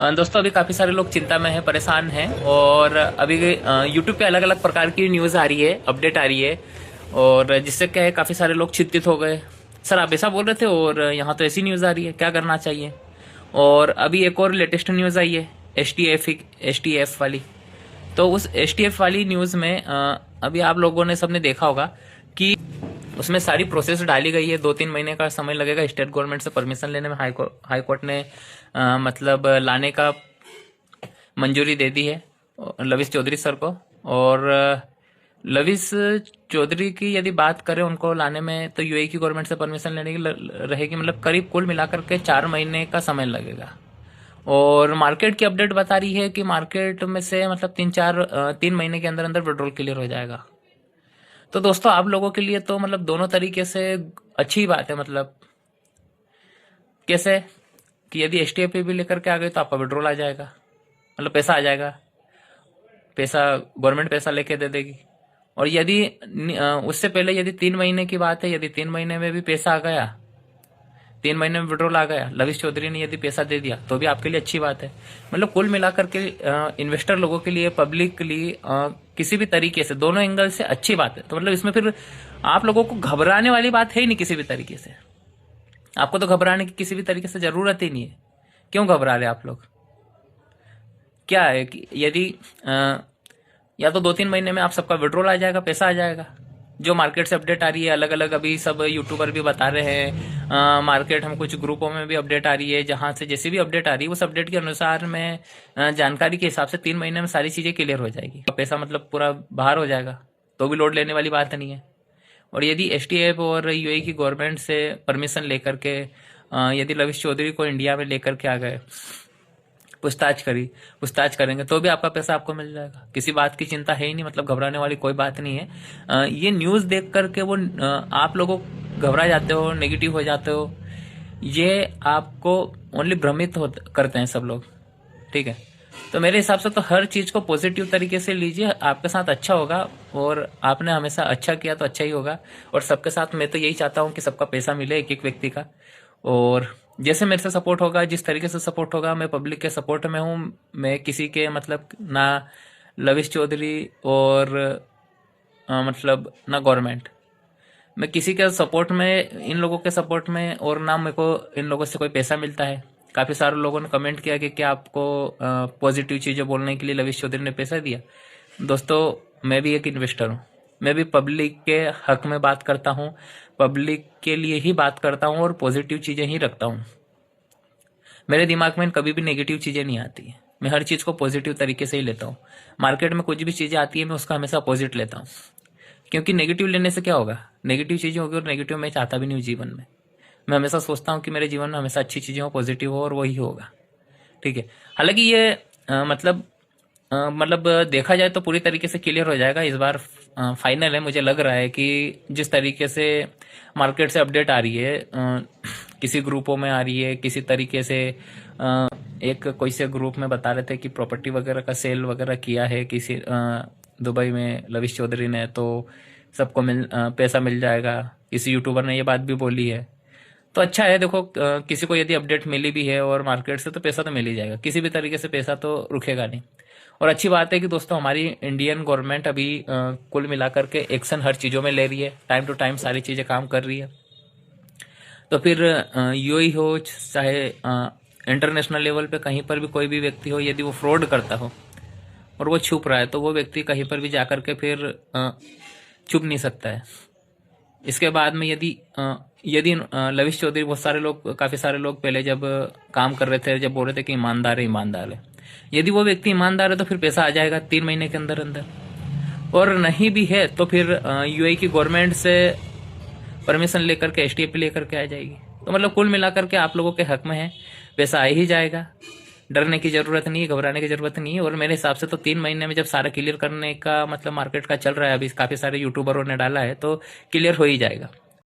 दोस्तों अभी काफ़ी सारे लोग चिंता में हैं, परेशान हैं और अभी यूट्यूब पे अलग अलग प्रकार की न्यूज़ आ रही है, अपडेट आ रही है और जिससे क्या है काफ़ी सारे लोग चिंतित हो गए। सर आप ऐसा बोल रहे थे और यहाँ तो ऐसी न्यूज़ आ रही है, क्या करना चाहिए? और अभी एक और लेटेस्ट न्यूज़ आई है एस टी एफ वाली। तो उस एस टी एफ वाली न्यूज़ में अभी आप लोगों ने सबने देखा होगा कि उसमें सारी प्रोसेस डाली गई है। 2-3 महीने का समय लगेगा स्टेट गवर्नमेंट से परमिशन लेने में। हाई कोर्ट ने मतलब लाने का मंजूरी दे दी है लविश चौधरी सर को। और लविश चौधरी की यदि बात करें उनको लाने में, तो यूएई की गवर्नमेंट से परमिशन लेने की रहेगी, मतलब करीब कुल मिलाकर के 4 महीने का समय लगेगा। और मार्केट की अपडेट बता रही है कि मार्केट में से मतलब 3 महीने के अंदर अंदर विड्रॉल क्लियर हो जाएगा। तो दोस्तों आप लोगों के लिए तो मतलब दोनों तरीके से अच्छी बात है। मतलब कैसे कि यदि एस टी एफ भी लेकर के आ गए तो आपका विड्रॉल आ जाएगा, मतलब पैसा आ जाएगा, पैसा गवर्नमेंट पैसा लेके दे देगी। और यदि उससे पहले यदि 3 महीने की बात है, यदि 3 महीने में भी पैसा आ गया, 3 महीने में विड्रॉल आ गया, लविश चौधरी ने यदि पैसा दे दिया तो भी आपके लिए अच्छी बात है। मतलब कुल मिलाकर के इन्वेस्टर लोगों के लिए, पब्लिक के लिए किसी भी तरीके से, दोनों एंगल से अच्छी बात है। तो मतलब इसमें फिर आप लोगों को घबराने वाली बात है ही नहीं किसी भी तरीके से। आपको तो घबराने की किसी भी तरीके से जरूरत ही नहीं है। क्यों घबरा रहे आप लोग? क्या है कि यदि या तो 2-3 महीने में आप सबका विड्रॉल आ जाएगा, पैसा आ जाएगा। जो मार्केट से अपडेट आ रही है अलग अलग, अभी सब यूट्यूबर भी बता रहे हैं, मार्केट हम कुछ ग्रुपों में भी अपडेट आ रही है, जहां से जैसी भी अपडेट आ रही है उस अपडेट के अनुसार में जानकारी के हिसाब से 3 महीने में सारी चीजें क्लियर हो जाएगी। पैसा मतलब पूरा बाहर हो जाएगा, तो भी लोड लेने वाली बात नहीं है। और यदि एस टी एफ और यूएई की गवर्नमेंट से परमिशन लेकर के यदि लविश चौधरी को इंडिया में लेकर के आ गए, पूछताछ करेंगे, तो भी आपका पैसा आपको मिल जाएगा। किसी बात की चिंता है ही नहीं, मतलब घबराने वाली कोई बात नहीं है। ये न्यूज़ देख करके वो आप लोगों घबरा जाते हो, नेगेटिव हो जाते हो, ये आपको ओनली भ्रमित करते हैं सब लोग। ठीक है, तो मेरे हिसाब से तो हर चीज़ को पॉजिटिव तरीके से लीजिए, आपके साथ अच्छा होगा। और आपने हमेशा अच्छा किया तो अच्छा ही होगा। और सबके साथ मैं तो यही चाहता हूँ कि सबका पैसा मिले, एक एक व्यक्ति का। और जैसे मेरे से सपोर्ट होगा, जिस तरीके से सपोर्ट होगा, मैं पब्लिक के सपोर्ट में हूँ। मैं किसी के मतलब ना लविश चौधरी और मतलब ना गवर्नमेंट, मैं किसी के सपोर्ट में, इन लोगों के सपोर्ट में, और ना मेरे को इन लोगों से कोई पैसा मिलता है। काफ़ी सारे लोगों ने कमेंट किया कि क्या आपको पॉजिटिव चीज़ें बोलने के लिए लविश चौधरी ने पैसा दिया। दोस्तों मैं भी एक इन्वेस्टर हूँ, मैं भी पब्लिक के हक में बात करता हूँ, पब्लिक के लिए ही बात करता हूँ और पॉजिटिव चीज़ें ही रखता हूँ। मेरे दिमाग में कभी भी नेगेटिव चीज़ें नहीं आती है। मैं हर चीज़ को पॉजिटिव तरीके से ही लेता हूँ। मार्केट में कुछ भी चीज़ें आती है मैं उसका हमेशा अपोजिट लेता हूँ, क्योंकि नेगेटिव लेने से क्या होगा, नेगेटिव चीज़ें होगी, और नेगेटिव मैं चाहता भी नहीं हूँ जीवन में। मैं हमेशा सोचता हूँ कि मेरे जीवन में हमेशा अच्छी चीज़ें हो, पॉजिटिव हो, और वही होगा। ठीक है, हालांकि ये मतलब देखा जाए तो पूरी तरीके से क्लियर हो जाएगा इस बार। फाइनल है, मुझे लग रहा है कि जिस तरीके से मार्केट से अपडेट आ रही है, किसी ग्रुपों में आ रही है, किसी तरीके से एक कोई से ग्रुप में बता रहे थे कि प्रॉपर्टी वगैरह का सेल वगैरह किया है किसी दुबई में लविश चौधरी ने, तो सबको पैसा मिल जाएगा। किसी यूट्यूबर ने ये बात भी बोली है। तो अच्छा है, देखो किसी को यदि अपडेट मिली भी है और मार्केट से, तो पैसा तो मिल ही जाएगा, किसी भी तरीके से पैसा तो रुकेगा नहीं। और अच्छी बात है कि दोस्तों हमारी इंडियन गवर्नमेंट अभी कुल मिलाकर के एक्शन हर चीज़ों में ले रही है, टाइम टू टाइम सारी चीज़ें काम कर रही है। तो फिर यूएई हो चाहे इंटरनेशनल लेवल पे कहीं पर भी कोई भी व्यक्ति हो, यदि वो फ्रॉड करता हो और वो छुप रहा है, तो वो व्यक्ति कहीं पर भी जाकर के फिर छुप नहीं सकता है। इसके बाद में यदि लविश चौधरी, बहुत सारे लोग, काफ़ी सारे लोग पहले जब काम कर रहे थे, जब बोल रहे थे कि ईमानदार है ईमानदार है, यदि वो व्यक्ति ईमानदार है तो फिर पैसा आ जाएगा 3 महीने के अंदर अंदर। और नहीं भी है तो फिर यूएई की गवर्नमेंट से परमिशन लेकर के, एसटीएफ लेकर के आ जाएगी। तो मतलब कुल मिलाकर के आप लोगों के हक में है, पैसा आ ही जाएगा। डरने की जरूरत नहीं है, घबराने की जरूरत नहीं है। और मेरे हिसाब से तो 3 महीने में जब सारा क्लियर करने का मतलब मार्केट का चल रहा है, अभी काफी सारे यूट्यूबरों ने डाला है, तो क्लियर हो ही जाएगा।